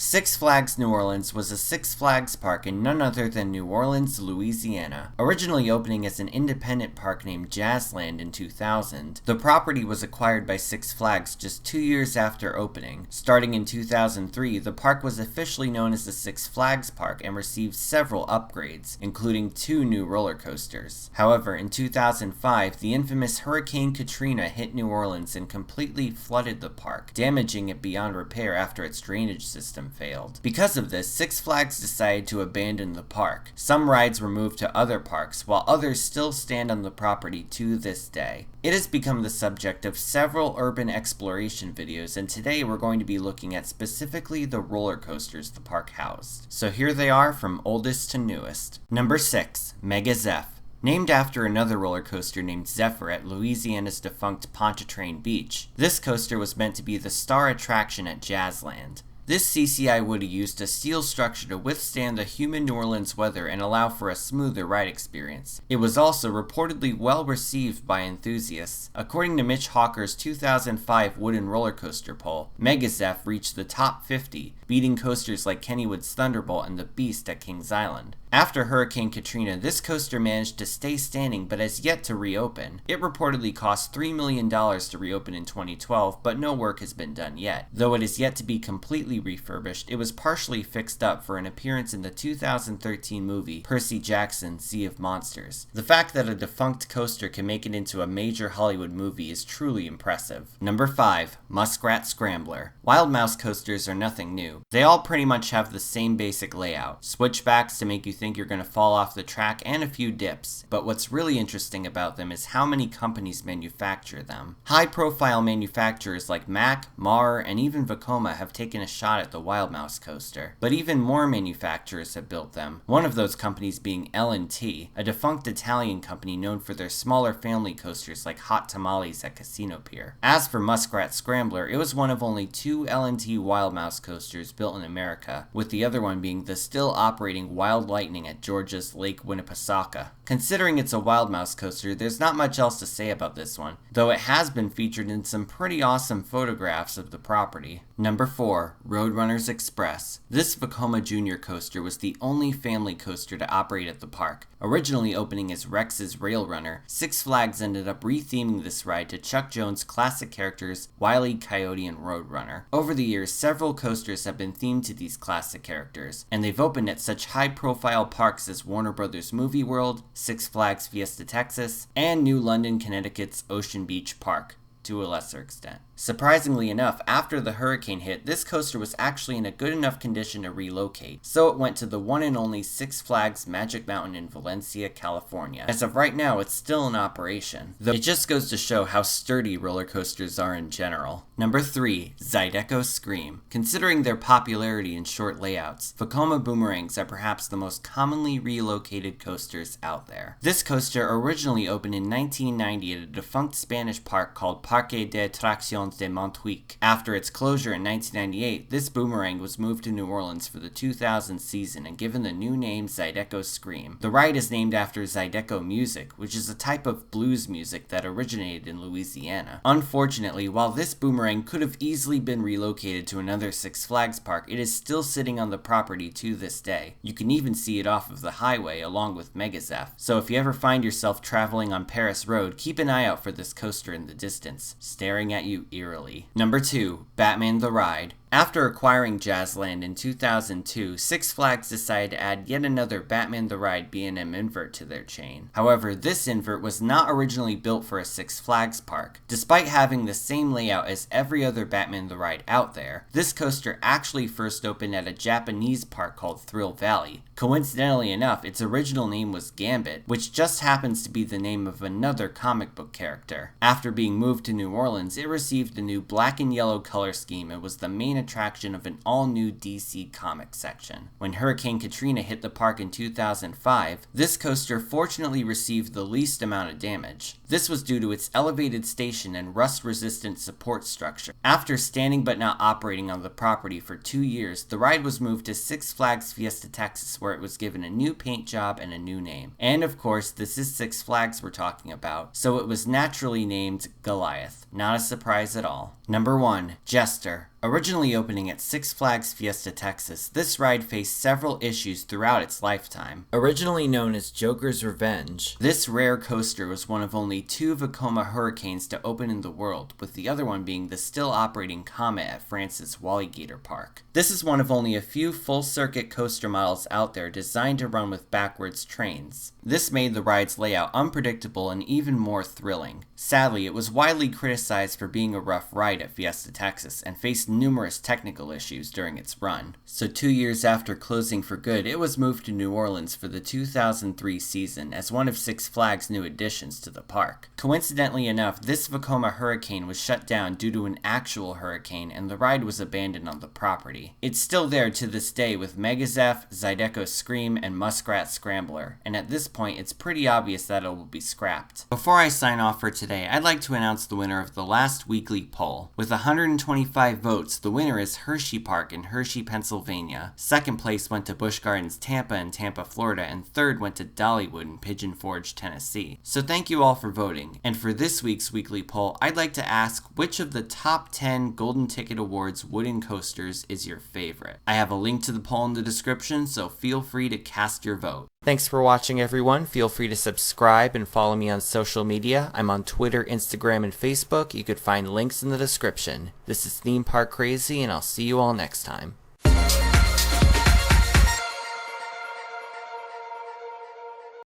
Six Flags New Orleans was a Six Flags park in none other than New Orleans, Louisiana. Originally opening as an independent park named Jazzland in 2000, the property was acquired by Six Flags just 2 years after opening. Starting in 2003, the park was officially known as the Six Flags Park and received several upgrades, including 2 new roller coasters. However, in 2005, the infamous Hurricane Katrina hit New Orleans and completely flooded the park, damaging it beyond repair after its drainage system failed. Because of this, Six Flags decided to abandon the park. Some rides were moved to other parks, while others still stand on the property to this day. It has become the subject of several urban exploration videos, and today we're going to be looking at specifically the roller coasters the park housed. So here they are from oldest to newest. Number 6. Mega Zeff. Named after another roller coaster named Zephyr at Louisiana's defunct Pontchartrain Beach, this coaster was meant to be the star attraction at Jazzland. This CCI would have used a steel structure to withstand the humid New Orleans weather and allow for a smoother ride experience. It was also reportedly well received by enthusiasts. According to Mitch Hawker's 2005 wooden roller coaster poll, Mega Zeff reached the top 50, beating coasters like Kennywood's Thunderbolt and the Beast at Kings Island. After Hurricane Katrina, this coaster managed to stay standing but has yet to reopen. It reportedly cost $3 million to reopen in 2012, but no work has been done yet. Though it is yet to be completely refurbished, it was partially fixed up for an appearance in the 2013 movie Percy Jackson's Sea of Monsters. The fact that a defunct coaster can make it into a major Hollywood movie is truly impressive. Number 5. Muskrat Scrambler. Wild Mouse coasters are nothing new. They all pretty much have the same basic layout. Switchbacks to make you think you're going to fall off the track and a few dips. But what's really interesting about them is how many companies manufacture them. High-profile manufacturers like Mack, Maurer, and even Vekoma have taken a shot at the Wild Mouse coaster. But even more manufacturers have built them, one of those companies being L&T, a defunct Italian company known for their smaller family coasters like Hot Tamales at Casino Pier. As for Muskrat Scrambler, it was one of only 2 L&T Wild Mouse coasters built in America, with the other one being the still operating Wild Lightning at Georgia's Lake Winnipesaukee. Considering it's a Wild Mouse coaster, there's not much else to say about this one, though it has been featured in some pretty awesome photographs of the property. Number 4. Roadrunners Express. This Vekoma Jr. coaster was the only family coaster to operate at the park. Originally opening as Rex's Rail Runner, Six Flags ended up re-theming this ride to Chuck Jones' classic characters Wile E. Coyote and Roadrunner. Over the years, several coasters have been themed to these classic characters, and they've opened at such high-profile parks as Warner Brothers Movie World, Six Flags Fiesta Texas, and New London, Connecticut's Ocean Beach Park, to a lesser extent. Surprisingly enough, after the hurricane hit, this coaster was actually in a good enough condition to relocate, so it went to the one and only Six Flags Magic Mountain in Valencia, California. As of right now, it's still in operation, though it just goes to show how sturdy roller coasters are in general. Number 3. Zydeco Scream. Considering their popularity and short layouts, Vekoma boomerangs are perhaps the most commonly relocated coasters out there. This coaster originally opened in 1990 at a defunct Spanish park called Parque de Atracciones de Montjuic. After its closure in 1998, this boomerang was moved to New Orleans for the 2000 season and given the new name Zydeco Scream. The ride is named after Zydeco music, which is a type of blues music that originated in Louisiana. Unfortunately, while this boomerang could have easily been relocated to another Six Flags park, it is still sitting on the property to this day. You can even see it off of the highway along with Mega Zeff. So if you ever find yourself traveling on Paris Road, keep an eye out for this coaster in the distance, staring at you eerily. Number 2. Batman the Ride. After acquiring Jazzland in 2002, Six Flags decided to add yet another Batman the Ride B&M invert to their chain. However, this invert was not originally built for a Six Flags park. Despite having the same layout as every other Batman the Ride out there, this coaster actually first opened at a Japanese park called Thrill Valley. Coincidentally enough, its original name was Gambit, which just happens to be the name of another comic book character. After being moved to New Orleans, it received a new black and yellow color scheme and was the main attraction of an all-new DC Comics section. When Hurricane Katrina hit the park in 2005, this coaster fortunately received the least amount of damage. This was due to its elevated station and rust-resistant support structure. After standing but not operating on the property for 2 years, the ride was moved to Six Flags Fiesta Texas, where it was given a new paint job and a new name. And of course, this is Six Flags we're talking about, so it was naturally named Goliath. Not a surprise at all. Number 1. Jester. Originally opening at Six Flags Fiesta Texas, this ride faced several issues throughout its lifetime. Originally known as Joker's Revenge, this rare coaster was one of only 2 Vekoma Hurricanes to open in the world, with the other one being the still operating Comet at France's Walligator Park. This is one of only a few full-circuit coaster models out there designed to run with backwards trains. This made the ride's layout unpredictable and even more thrilling. Sadly, it was widely criticized for being a rough ride at Fiesta Texas and faced numerous technical issues during its run. So 2 years after closing for good, it was moved to New Orleans for the 2003 season as one of Six Flags' new additions to the park. Coincidentally enough, this Vekoma Hurricane was shut down due to an actual hurricane and the ride was abandoned on the property. It's still there to this day with Zeff, Zydeco Scream, and Muskrat Scrambler, and at this point it's pretty obvious that it will be scrapped. Before I sign off for today, I'd like to announce the winner of the last weekly poll. With 125 votes, the winner is Hershey Park in Hershey, Pennsylvania. Second place went to Busch Gardens Tampa in Tampa, Florida, and third went to Dollywood in Pigeon Forge, Tennessee. So thank you all for voting. And for this week's weekly poll, I'd like to ask which of the top 10 Golden Ticket Awards wooden coasters is your favorite? I have a link to the poll in the description, so feel free to cast your vote. Thanks for watching, everyone. Feel free to subscribe and follow me on social media. I'm on Twitter, Instagram, and Facebook. You could find links in the description. This is Theme Park Crazy, and I'll see you all next time.